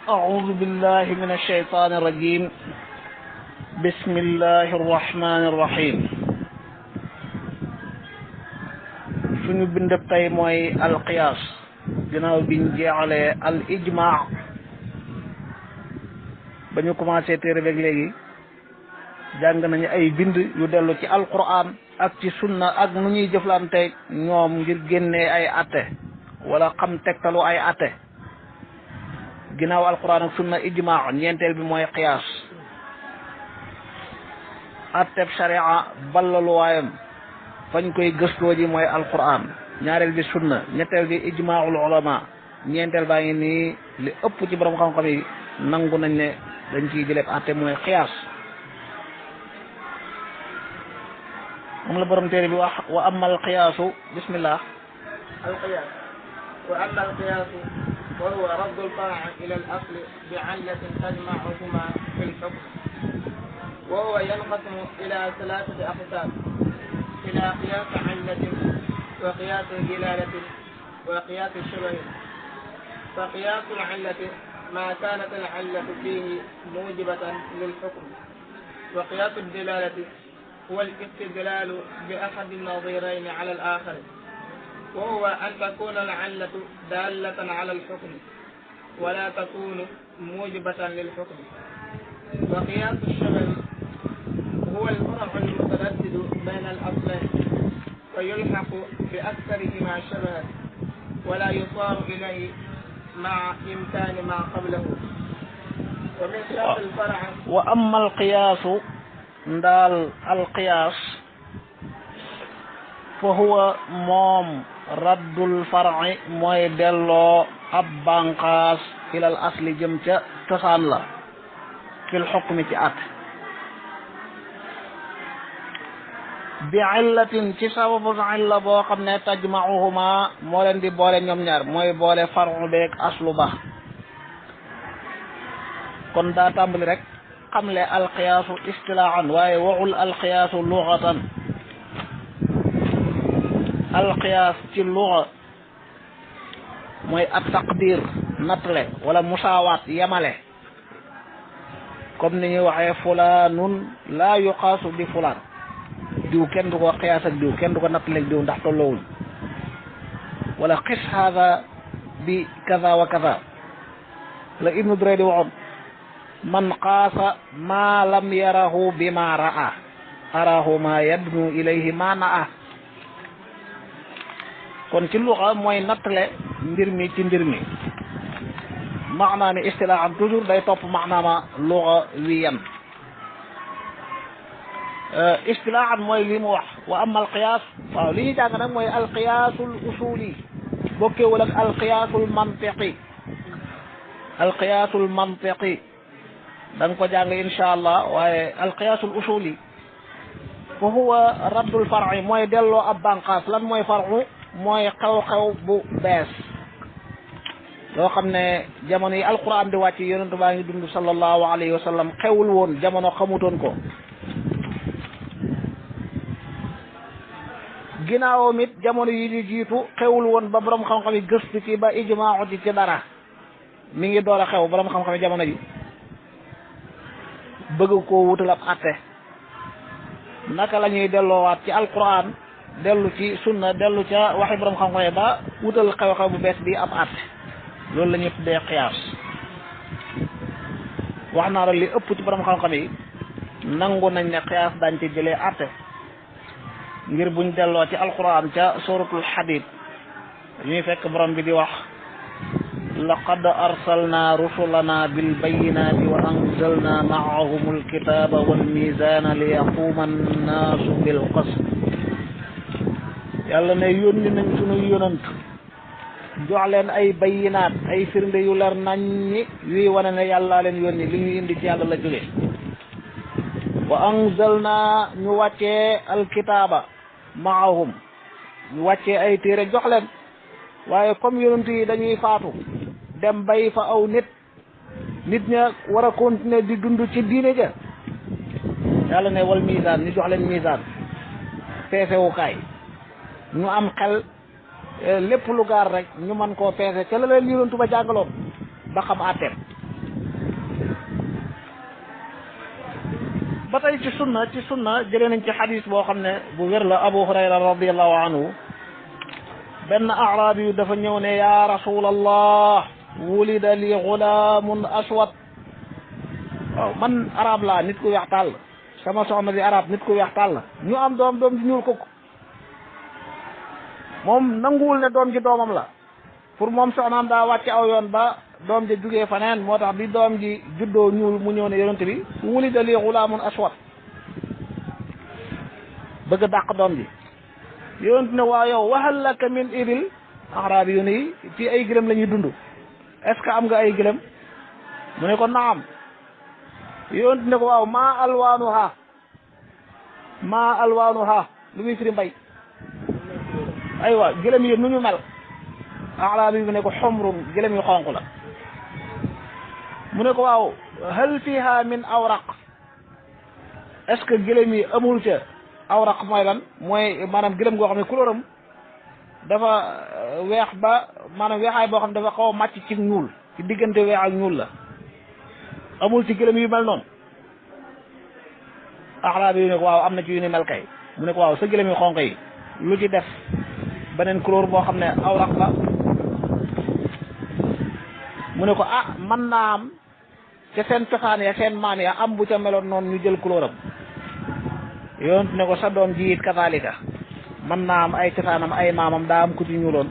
أعوذ بالله من الشيطان الرجيم بسم الله الرحمن الرحيم suñu bindab tey mooy alqiyaas ginnaaw biñ jeexalee al ijmaa ba ñu commencé téere beeg léegi jàng nañu ay bind yu dellu ci alquran ak ci sunna ak nu ñuy jëflanteeg ñoom ngir génnee ay atte wala xam tegtalu ay atte ginnaaw alquran ak sunna ijmaa ñeenteel bi mooy qiyaas atteb sharia ballaluwaayam fañ koy gëstoo ji mooy alquran ñaareel bi sunna ñetteel bi ijmaul ulama ñeenteel baa ngi nii li ëpp ci borom xam-xam yi nangu nañ ne dañ ciy jëleeb atte mooy qiyaas moom la borom téere bi wax wa amma alqiyaasu bismillah القياس وأما القياس وهو رد الفرع إلى الأصل بعلة تجمعهما في الحكم وهو ينقسم إلى ثلاثة أقسام إلى قياس علة وقياس دلالة وقياس الشبه فقياس العلة ما كانت العلة فيه موجبة للحكم وقياس الدلالة هو الاستدلال بأحد النظيرين على الآخر وهو أن تكون العلة دالة على الحكم ولا تكون موجبة للحكم وقياس الشبه هو الفرع المتردد بين الأصلين ويلحق بأكثرهما شبها ولا يصار إليه مع إمكان ما قبله ومن شرط الفرع وأما القياس ndaal alqiyaas fa huwa moom raddul far'i mooy delloo ab banqaas ilal asli jëm ca cosaan la fil xukmi ci at bi illatin ci sababu illa boo xam ne tajma'uhuma moo leen di boole ñoom ñaar mooy boole far'u beeg aslu ba kon daa tàmbali rek xamle alqiyaasu istilaahan waaye waxul alqiyaasu luxatan alqiyaas ci luxa mooy at taqdir nattale wala musaawaat yemale comme ni ñuy waxee fulaanun laa yuqaasu bi fulaan diw kenn du ko qiyaas ak diw kenn du ko nattale ak diw ndax tolloowuñ wala qis haada bi kaza wa kaza la ibnu Duraydi waxoon man qaasa ma lam yarahu bima ra'a arahu ma yadnu ilayhi ma na'a kon ci luxa mooy nattale mbir mi ci mbir mi maanaa mi istilaahan toujours day topp maanaama luxa wiyan istilaahan mooy li mu wax wa amma alqiyaas waaw li ñu jàng nag mooy alqiyaasul usuli bokkeewul ak alqiyaasul mantiqi alqiyaasul mantiqi da nga ko jàng insha allah waaye alqiyaasul usuli fa huwa raddul far'i mooy delloo ab banqaas lan mooy far'u mooy xew-xew bu bees loo xam ne jamono yi alquran di wàcc yonentu baa ngi dund sallallahu alayhi wa sallam xewul woon jamono xamutoon ko ginnaawam it jamono yi di jiitu xewul woon ba borom xam-xam yi gëstu ci ba ijmaa ci dara mi ngi door a xew borom xam-xam yi jamono ji bëgg koo wutal ab atte naka la ñuy delloowaat ci alquran dellu ci sunna dellu ca waxi borom xam-xam ba wutal xew-xew bu bees bi ab atte loolu la ñuy tuddee qiyaas wax naa la li ëpp ci borom xam-xam yi nangu nañ ne qiyaas dañ ci jëlee atte ngir buñ delloo ci alquran ca suratul hadid ñuy fekk borom bi di wax laqad arsalna rusulana bilbayinati wa anzalna maahum alkitaba walmizana liyaquma annaasu bilqist yàlla ne yónni nañ suñu yonant jox leen ay bayinaat ay firnde yu leer naññi yuy wane ne yàllaa leen yónni li ñu indi ci yàlla la jóge wa anzalna ñu wàccee alkitaba maahum ñu wàccee ay téere jox leen waaye comme yonent yi dañuy faatu dem bay fa aw nit ña war a continuer di dund ci diine ja yàlla ne wal misaan ñu jox leen misaan peesewukaay ñu am xel lépp lu gaar rek ñu mën koo peese ca la leen yonentu ba jàngaloon ba xam àtteem ba tey ci sunna jëlee nañ ci xadis boo xam ne bu wér la Abu Hurayra radiallahu anhu benn arabi yu dafa ñëw ne ya rasulallah wulida li gulaamun aswad waaw man arab laa nit ku weex tàll sama soxna di arab nit ku weex tàll ñu am doom di ñuul kukk moom nanguwul ne doom ji doomam la pour moom soxnaam daa wàcc aw yoon ba doom ji jugee faneen moo tax bi doom ji juddoo ñuul mu ñëw ne yonent bi wulida li gulaamun aswad bëgg a dàq doom ji yonent ne waaw yow wahal laka min ibil arabi yu ni ci ay gëlëm la ñuy dund est ce que am nga ay gëlëm mu ne ko naam yonent ne ko waaw maa alwaanuha lu muy firi mbay aywa gëlëm yi nu ñu mel arabi bi ne ko xumrun gëlëm yu xonq la mu ne ko waaw hal fiha min awraq est ce que gëlëm yi amul ca awraq mooy lan mooy maanaam gëlëm goo xam ne couleuram dafa weex ba maanaam weexaay boo xam ne dafa xaw a màcc ci ñuul ci diggante weex ak ñuul la amul ci gëlëm yu mel noonu axlaa bi yu ne ko waaw am na ci yu ni mel kay mu ne ko waaw sa gëlëm yu xonq yi lu ci def beneen couleur boo xam ne awraq la mu ne ko ah man naa am ca seen cosaan ya seen maam ya am bu ca meloon noonu ñu jël couleuram yonent ne ko sa doom ji it kazalika man naa am ay cosaanam ay maamam daa am ku ci ñuuloon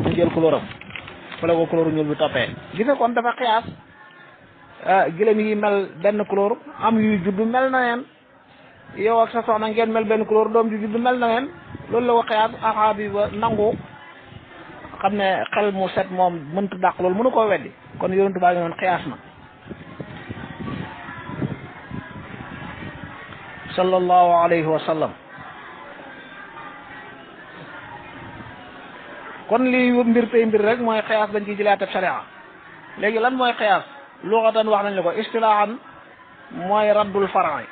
ñu jël couleuram fa la ko couleur ñuul bi toppee gis nga kon dafa xiyaas gëlëm yi mel benn couleur am yuy juddu mel na neen yow ak sa soxna ngeen mel benn couleur doom ji juddu mel na neen loolu la ko xiyaas axaabi ba nangu xam ne xel mu set moom mënta dàq loolu mënu koo weddi kon yonent baa ngi noonu xiyaas na sallallahu alayhi wa sallam kon lii mbir tey mbir rek mooy xiyaas dañ ciy jëlaat ab sharia léegi lan mooy xiyaas luxatan wax nañ la ko istilaahan mooy raddul far'i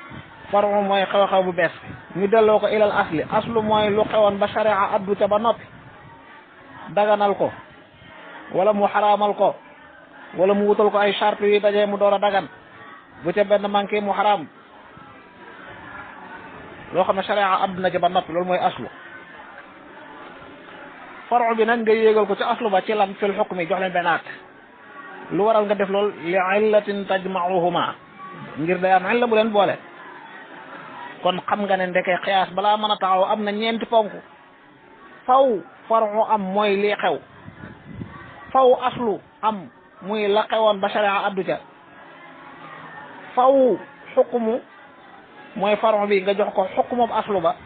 far'u mooy xew-xew bu bees ñu delloo ko ilal aslu mooy lu xewoon ba sharia addu ca ba noppi daganal ko wala mu xaraamal ko wala mu wutal ko ay charte yi dajee mu door a dagan bu ca benn manqué mu xaraam loo xam ne sharia addu na ca ba noppi loolu mooy aslu far'u bi nag nga yéegal ko ci aslu ba ci lan fil hukmi jox leen benn at lu waral nga def lool li illatin tajma'uhuma ngir day am illa bu leen boole kon xam nga ne ndeke xiyaas balaa mën a taxaw am na ñeenti ponk faw far'u am mooy lii xew faw aslu am muy la xewoon ba sharia addu ca faw xukmu mooy far'u bi nga jox ko xukmu aslu ba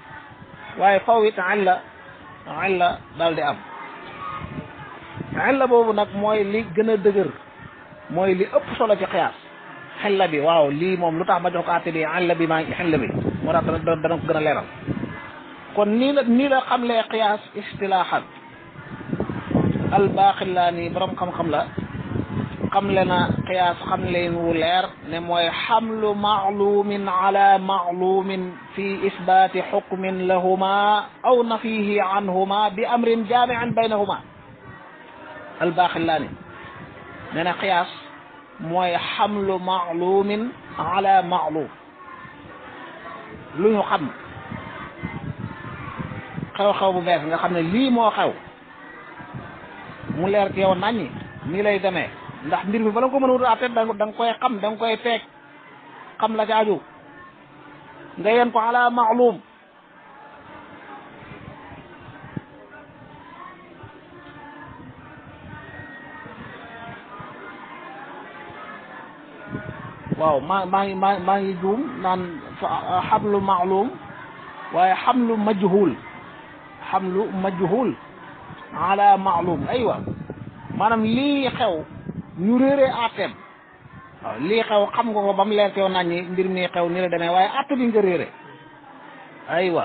waaye faw it illa daal di am illa boobu nag mooy li gën a dëgër mooy li ëpp solo ci xiyaas xilla bi waaw lii moom lu tax ma jox ko àtte bi illa bi maa ngi xilla bi moo tax dana ko gën a leeral kon nii la xamlee qiyaas istilaahan albaaxillaani borom xam-xam la xamle na qiyaas xamle wu leer ne mooy xamlu maalumin ala maalumin fi isbaati xukmin lahuma aw nafihi anhuma bi amrin jaamian baynahuma albaaxillaani nee na qiyaas mooy xamlu maalumin ala maalum lu ñu xam xew-xew bu bees nga xam ne lii moo xew mu leer ci yow naññi nii lay demee ndax mbir mi bala nga ko mën a wut àtte da nga koy xam da nga koy feek xam la caaju nga yen ko ala maalum waaw maa ngi juum naan xamlu maalum waaye xamlu majhul ala maalum aywa maanaam lii xew ñu réeree àtteem waaw lii xew xam nga ko ba mu leer teew nañ ñi mbir mi xew ni la demee waaye àtte bi nga réere aywa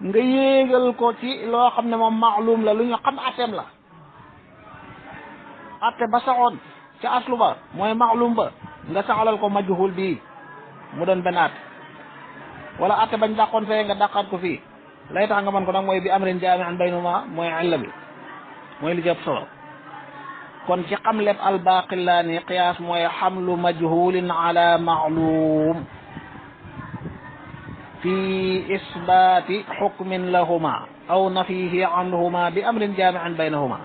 nga yéegal ko ci loo xam ne moom maalum la lu ñu xam àtteem la àtte ba saxoon ca aslu ba mooy maalum ba nga saxalal ko majhul bii mu doon benn àtte wala àtte bañ dàqoon fee nga dàqaat ko fii lay tax nga mën ko nag mooy bi amrin jaami'an baynahuma mooy illa bi mooy li jëpp solo kon ci xam lépp albaaqillaani qiyaas mooy xamlu majhulin ala maalum fi isbaati xukmin lahuma aw nafihi anhuma bi amrin jaami'in baynahuma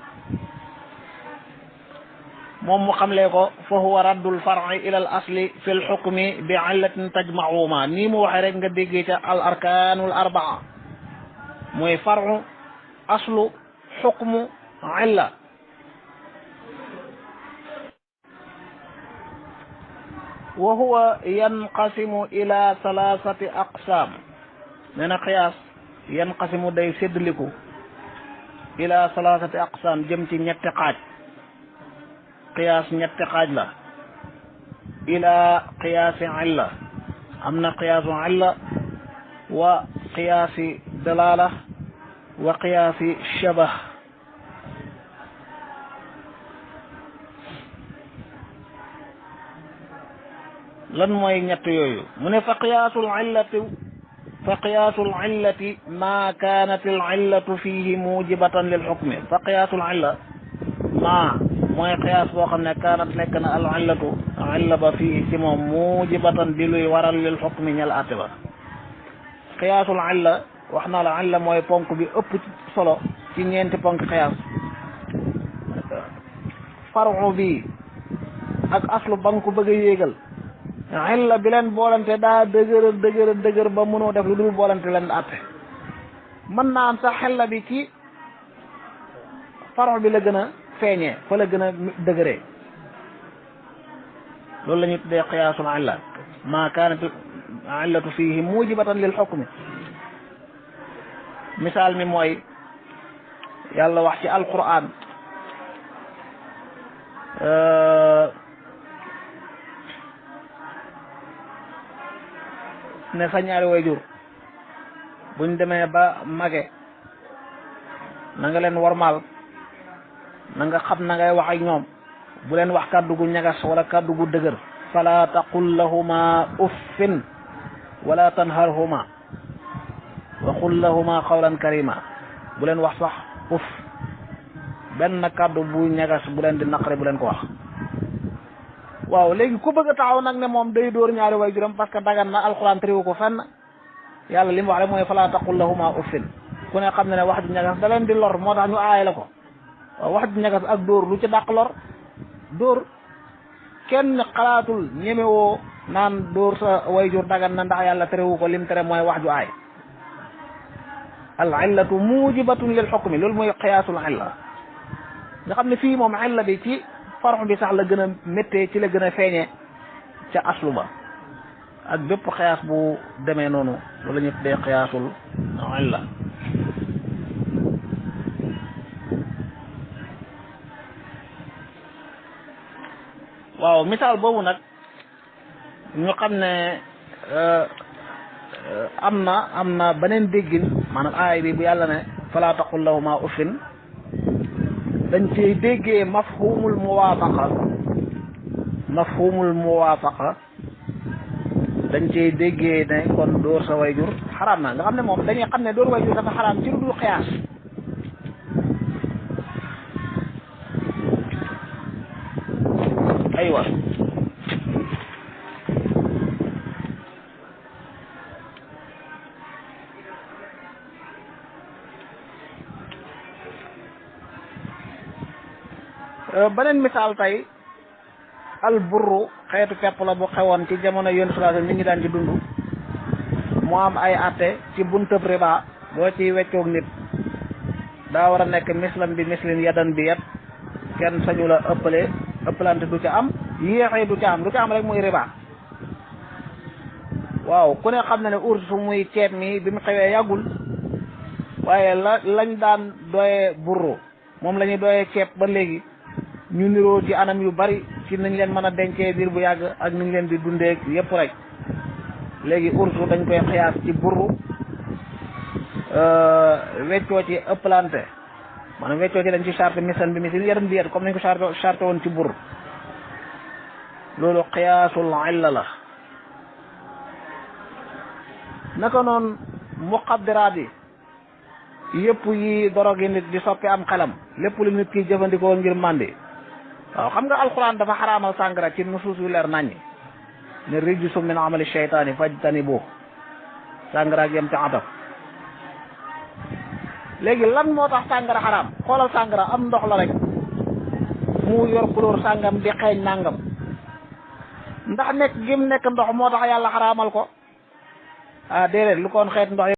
moom mu xamlee ko fa huwa raddul far'i ila al asli fi l xukmi bi illatin tajma'uhuma nii mu waxee rek nga déggee ca al arkaanul arbaa mooy far'u aslu xukmu illa wa huwa yanqasimu ila salaasati aqsaam nee na qiyaas yanqasimu day séddaliku ila salaasati aqsaam jëm ci ñetti xaaj qiyaas ñetti xaaj la ila qiyaasi illa am na qiyaasu illa wa qiyaasi dalaala wa qiyaasi shabah lan mooy ñett yooyu mu ne fa qiyaasul illati ma kaanat al illatu fihi mujibatan lil xukmi fa qiyaasul illa ma mooy qiyaas boo xam ne kaanat nekk na al illatu illa ba fii ci moom mujibatan di luy waral lil xukmi ñel àtte ba qiyaasul illa wax naa la illa mooy ponk bi ëpp solo ci ñeenti ponk qiyaas faru bi ak aslu ba nga ko bëgg a yéegal illa bi leen boolante daa dëgër ba mënoo def lu dul boolante leen àtte mën naa am sax illa bi ci faru bi la gën a feeñee fa la gën a dëgëree loolu la ñuy tuddee qiyaasul illa ma kaanat illatu fihi mujibatan lil xukmi misaal mi mooy yàlla wax ci alquran ne sa ñaari wayjur buñ demee ba mage na nga leen warmaal na nga xam na ngay wax ak ñoom bu leen wax kàddu gu ñagas wala kàddu gu dëgër fala taqul lahuma uffin wala tanharhuma wa qul lahuma qawlan karima bu leen wax sax uff benn kàddu bu ñagas bu leen di naqare bu leen ko wax waaw léegi ku bëgg a taxaw nag ne moom day dóor ñaari waajuram parce que dagan na alxuraan tëriwu ko fenn yàlla li mu wax rek mooy fala taqul lahuma uffin ku ne xam ne wax ju ñagas da leen di lor moo tax ñu aay la ko waaw wax ju ñagas ak dóor lu ci dàq lor dóor kenn xalaatul ñemewoo naan dóor sa wayjur dagan na ndax yàlla tëriwu ko lim tere mooy wax ju aay al illatu mujibatun lil hukmi loolu mooy qiyaasul illa nga xam ne fii moom illa bi ci farx bi sax la gën a méttee ci la gën a feeñee ca aslu ba ak bépp qiyaas bu demee noonu loolu la ñu tuddee qiyaasul illa waaw misaal boobu nag ñu xam ne am na beneen déggin maanaam aay bi bu yàlla ne fala taqul lahuma uffin dañ ciy déggee mafhumul muwaafaqa dañ ciy déggee ne kon dóor sa wayjur xaraam na nga xam ne moom dañuy xam ne dóor wayjur dafa xaraam ci lu dul xiyaas aywa beneen misaal tey al burru xeetu pepp la bu xewoon ci jamono yoon sallallahu nit ñi daan ci dund mu am ay atte ci buntëb riba boo ci weccoog nit daa war a nekk mislam bi mislin yadan bi yat kenn sañu la ëppalante du ca am yéexee du ca am rek muy riba waaw ku ne xam na ne urs muy ceeb mi bi mu xewee yàggul waaye lañ daan doyee burru moom la ñuy doyee ceeb ba léegi ñu niroo ci anam yu bari ci nañ leen mën a dencee diir bu yàgg ak niñ leen di dundee yépp rek léegi ursu dañ koy xiyaas ci burru weccoo ci ëppalante maanaam weccoo ci dañ ci charte misan bi misin yaram bi yet comme nañ ko charte woon ci burru loolu xiyaasul illa la naka noonu muqaddiraat yi yëpp yi dorogi nit di soppi am xelam lépp lu nit ki jëfandikoo ngir màndi waaw xam nga alquran dafa xaraamal sàngara ci nusuus yu leer naññi ne rijsu min amali shaytaani fajtanibuuh sàngara ak yem ca ataf léegi lan moo tax sàngara xaraam xoolal sàngara am ndox la rek mu yor couleur sàngam di xeeñ nàngam ndax nekk gim nekk ndox moo tax yàlla xaraamal ko ah déedéet lu koon xeet ndox